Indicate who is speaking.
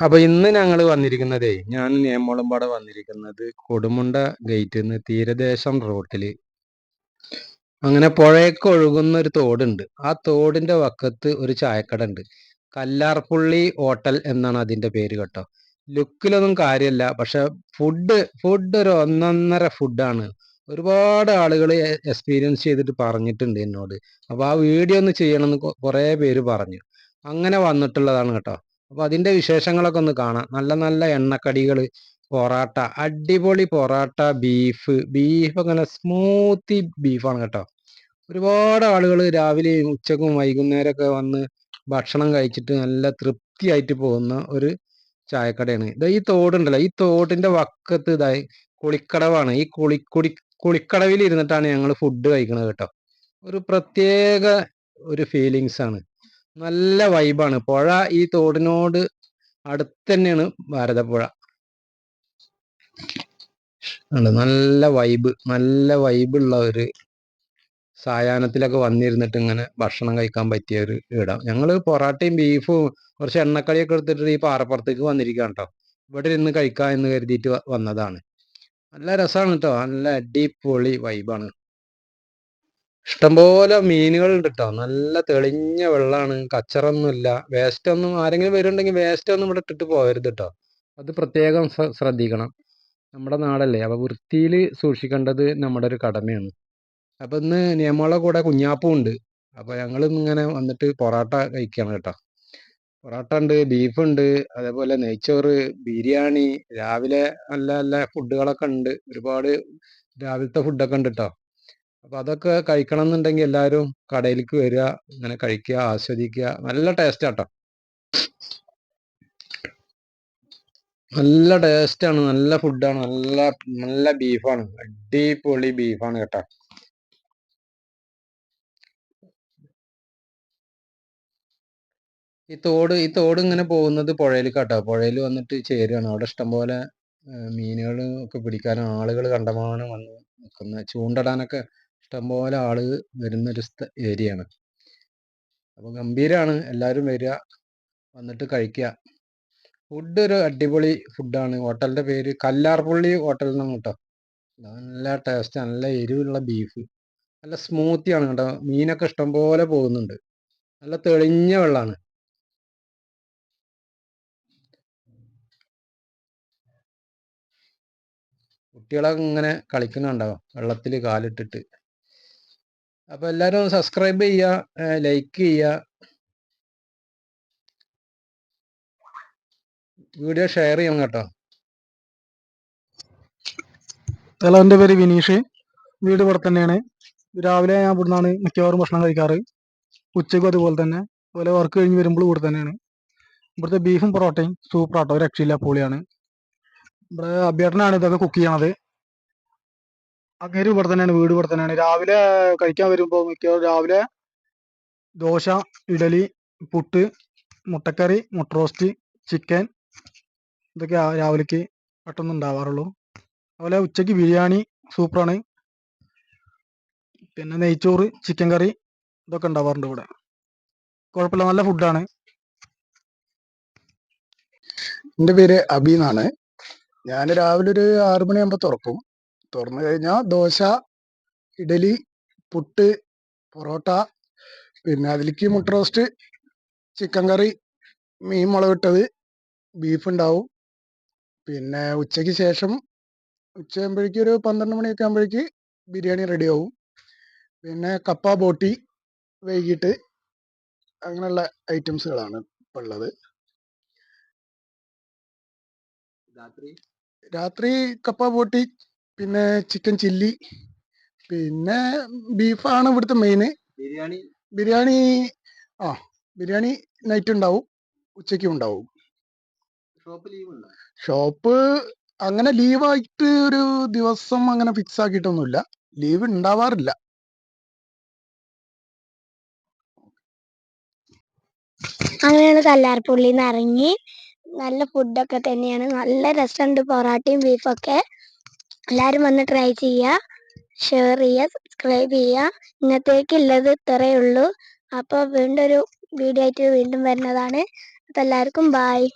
Speaker 1: അപ്പൊ ഇന്ന് ഞങ്ങൾ വന്നിരിക്കുന്നതേ, ഞാൻ നേമോളമ്പാടെ വന്നിരിക്കുന്നത് കൊടുമുണ്ട ഗേറ്റിൽ നിന്ന് തീരദേശം റോട്ടില് അങ്ങനെ പുഴയൊക്കെ ഒഴുകുന്ന ഒരു തോടുണ്ട്. ആ തോടിന്റെ വക്കത്ത് ഒരു ചായക്കട ഉണ്ട്. കല്ലാർപുള്ളി ഹോട്ടൽ എന്നാണ് അതിന്റെ പേര് കേട്ടോ. ലുക്കിലൊന്നും കാര്യമല്ല, പക്ഷെ ഫുഡ് ഒരു ഒന്നൊന്നര ഫുഡാണ്. ഒരുപാട് ആളുകൾ എക്സ്പീരിയൻസ് ചെയ്തിട്ട് പറഞ്ഞിട്ടുണ്ട് എന്നോട്. അപ്പൊ ആ വീഡിയോ ഒന്ന് ചെയ്യണമെന്ന് കുറേ പേര് പറഞ്ഞു. അങ്ങനെ വന്നിട്ടുള്ളതാണ് കേട്ടോ. അപ്പൊ അതിന്റെ വിശേഷങ്ങളൊക്കെ ഒന്ന് കാണാം. നല്ല നല്ല എണ്ണക്കടികൾ, പൊറാട്ട, അടിപൊളി പൊറാട്ട, ബീഫ് അങ്ങനെ സ്മൂത്തി ബീഫാണ് കേട്ടോ. ഒരുപാട് ആളുകൾ രാവിലെയും ഉച്ചക്കും വൈകുന്നേരമൊക്കെ വന്ന് ഭക്ഷണം കഴിച്ചിട്ട് നല്ല തൃപ്തിയായിട്ട് പോകുന്ന ഒരു ചായക്കടയാണ്. ഇതാ ഈ തോടുണ്ടല്ലോ, ഈ തോടിന്റെ വക്കത്ത് ഇതായി കുളിക്കടവാണ്. ഈ കുളിക്കടവിൽ ഇരുന്നിട്ടാണ് ഞങ്ങൾ ഫുഡ് കഴിക്കുന്നത് കേട്ടോ. ഒരു പ്രത്യേക ഒരു ഫീലിങ്സ് ആണ്. നല്ല വൈബാണ്. പുഴ ഈ തോടിനോട് അടുത്ത് തന്നെയാണ് ഭാരതപ്പുഴ. നല്ല വൈബുള്ള ഒരു സായാഹ്നത്തിലൊക്കെ വന്നിരുന്നിട്ട് ഇങ്ങനെ ഭക്ഷണം കഴിക്കാൻ പറ്റിയ ഒരു ഇടം. ഞങ്ങൾ പൊറാട്ടയും ബീഫും കുറച്ച് എണ്ണക്കടിയൊക്കെ എടുത്തിട്ട് ഈ പാറപ്പുറത്തേക്ക് വന്നിരിക്കുകയാണ് കേട്ടോ. ഇവിടെ ഇരുന്ന് കഴിക്കാം എന്ന് കരുതിയിട്ട് വന്നതാണ്. നല്ല രസമാണ് കേട്ടോ. നല്ല അടിപൊളി വൈബാണ്. ഇഷ്ടംപോലെ മീനുകളുണ്ട് കേട്ടോ. നല്ല തെളിഞ്ഞ വെള്ളമാണ്, കച്ചറൊന്നുമില്ല. വേസ്റ്റ് ഒന്നും ആരെങ്കിലും വരുന്നുണ്ടെങ്കിൽ വേസ്റ്റ് ഒന്നും ഇവിടെ ഇട്ടിട്ട് പോകരുത് കേട്ടോ. അത് പ്രത്യേകം ശ്രദ്ധിക്കണം. നമ്മുടെ നാടല്ലേ, അപ്പൊ വൃത്തിയിൽ സൂക്ഷിക്കേണ്ടത് നമ്മുടെ ഒരു കടമയാണ്. അപ്പൊ ഇന്ന് നിയമമുള്ള കൂടെ കുഞ്ഞാപ്പും ഉണ്ട്. അപ്പൊ ഞങ്ങൾ ഇങ്ങനെ വന്നിട്ട് പൊറാട്ട കഴിക്കുകയാണ് കേട്ടോ. പൊറാട്ട ഉണ്ട്, ബീഫ് ഉണ്ട്, അതേപോലെ നെയ്ച്ചോറ്, ബിരിയാണി, രാവിലെ നല്ല നല്ല ഫുഡുകളൊക്കെ ഉണ്ട്. ഒരുപാട് രാവിലത്തെ ഫുഡൊക്കെ ഉണ്ട് കേട്ടോ. അപ്പൊ അതൊക്കെ കഴിക്കണം എന്നുണ്ടെങ്കിൽ എല്ലാവരും കടയിലേക്ക് വരിക, ഇങ്ങനെ കഴിക്കുക, ആസ്വദിക്കുക. നല്ല ടേസ്റ്റ് ആട്ടോ. നല്ല ടേസ്റ്റാണ്, നല്ല ഫുഡാണ്, നല്ല നല്ല ബീഫാണ്, അടിപൊളി ബീഫാണ് കേട്ടോ. ഈ തോട് ഇങ്ങനെ പോകുന്നത് പുഴയിൽ കേട്ടോ. പുഴയിൽ വന്നിട്ട് ചേരുകയാണ്. അവിടെ ഇഷ്ടംപോലെ മീനുകൾ ഒക്കെ പിടിക്കാൻ ആളുകൾ കണ്ടമാനം വന്ന് നിൽക്കുന്ന, ചൂണ്ടിടാനൊക്കെ ഇഷ്ടംപോലെ ആള് വരുന്നൊരു ഏരിയയാണ്. അപ്പൊ ഗംഭീരാണ്. എല്ലാവരും വരിക, വന്നിട്ട് കഴിക്കുക. ഫുഡ് ഒരു അടിപൊളി ഫുഡാണ്. ഹോട്ടലിന്റെ പേര് കല്ലാർപുള്ളി ഹോട്ടൽ എന്നാണ് കേട്ടോ. നല്ല ടേസ്റ്റ്, നല്ല എരിവുള്ള ബീഫ്, നല്ല സ്മൂത്തിയാണ് കേട്ടോ. മീനൊക്കെ ഇഷ്ടംപോലെ പോകുന്നുണ്ട്. നല്ല തെളിഞ്ഞ വെള്ളമാണ്. കുട്ടികളൊക്കെ ഇങ്ങനെ കളിക്കുന്നുണ്ടാവും വെള്ളത്തിൽ കാലിട്ടിട്ട്. അപ്പൊ എല്ലാവരും സബ്സ്ക്രൈബ് ചെയ്യുക, ലൈക്ക് ചെയ്യുക, വീഡിയോ ഷെയർ ചെയ്യണം കേട്ടോ.
Speaker 2: ഹലോ, എൻ്റെ പേര് വിനീഷ്. വീട് ഇവിടെ തന്നെയാണ്. രാവിലെ ഞാൻ ഇവിടെ നിന്നാണ് മിക്കവാറും ഭക്ഷണം കഴിക്കാറ്. ഉച്ചയ്ക്കും അതുപോലെ തന്നെ. അതുപോലെ വർക്ക് കഴിഞ്ഞ് വരുമ്പോൾ ഇവിടെ തന്നെയാണ്. ഇവിടുത്തെ ബീഫും പൊറോട്ടയും സൂപ്പറാട്ടോ, ഒരു രക്ഷയില്ല, പൊളിയാണ്. ഇവിടെ അഭ്യേട്ടനാണ് ഇതൊക്കെ കുക്ക് ചെയ്യണത്. അങ്ങേരും ഇവിടെ തന്നെയാണ്, വീട് ഇവിടെ തന്നെയാണ്. രാവിലെ കഴിക്കാൻ വരുമ്പോൾ മിക്കവാറും രാവിലെ ദോശ, ഇഡലി, പുട്ട്, മുട്ടക്കറി, മുട്ട റോസ്റ്റ്, ചിക്കൻ, ഇതൊക്കെ രാവിലേക്ക് പെട്ടെന്ന് ഉണ്ടാവാറുള്ളൂ. അതുപോലെ ഉച്ചയ്ക്ക് ബിരിയാണി സൂപ്പറാണ്. പിന്നെ നെയ്ച്ചോറ്, ചിക്കൻ കറി, ഇതൊക്കെ ഉണ്ടാവാറുണ്ട് ഇവിടെ. കുഴപ്പമില്ല, നല്ല ഫുഡാണ്.
Speaker 3: എൻ്റെ പേര് അബി എന്നാണ്. ഞാൻ രാവിലെ ഒരു 6 മണിയാകുമ്പോൾ തുറക്കും. തുറന്നു കഴിഞ്ഞാൽ ദോശ, ഇഡലി, പുട്ട്, പൊറോട്ട, പിന്നെ അതിലേക്ക് മുട്ട റോസ്റ്റ്, ചിക്കൻ കറി, മീൻ മുളകിട്ടത്, ബീഫ് ഉണ്ടാവും. പിന്നെ ഉച്ചയ്ക്ക് ശേഷം ഉച്ചയാകുമ്പോഴേക്കും ഒരു 12 മണിയൊക്കെ ആകുമ്പോഴേക്ക് ബിരിയാണി റെഡി ആവും. പിന്നെ കപ്പ ബോട്ടി വൈകിട്ട്, അങ്ങനെയുള്ള ഐറ്റംസുകളാണ് ഇപ്പം ഉള്ളത്. രാത്രി കപ്പ ബോട്ടി, പിന്നെ ചിക്കൻ ചില്ലി, പിന്നെ ബീഫാണ് ഇവിടുത്തെ മെയിന്. ബിരിയാണി ആ ബിരിയാണി നൈറ്റ് ഉണ്ടാവും, ഉച്ചയ്ക്കും ഉണ്ടാവും. ഷോപ്പ് അങ്ങനെ ലീവായിട്ട് ഒരു ദിവസം അങ്ങനെ ഫിക്സ് ആക്കിയിട്ടൊന്നുമില്ല. ലീവ് ഉണ്ടാവാറില്ല.
Speaker 4: അങ്ങനെയാണ് കല്ലാർപുള്ളിന്ന് ഇറങ്ങി. നല്ല ഫുഡൊക്കെ തന്നെയാണ്, നല്ല രസമുണ്ട് പൊറാട്ടയും ബീഫൊക്കെ. എല്ലാവരും വന്ന് ട്രൈ ചെയ്യുക, ഷെയർ ചെയ്യുക, സബ്സ്ക്രൈബ് ചെയ്യുക. ഇന്നത്തേക്കുള്ളത് ഇത്രയേ ഉള്ളൂ. അപ്പോൾ വീണ്ടും ഒരു വീഡിയോ ആയിട്ട് വീണ്ടും വരുന്നതാണ്. അപ്പോൾ എല്ലാവർക്കും ബായ്.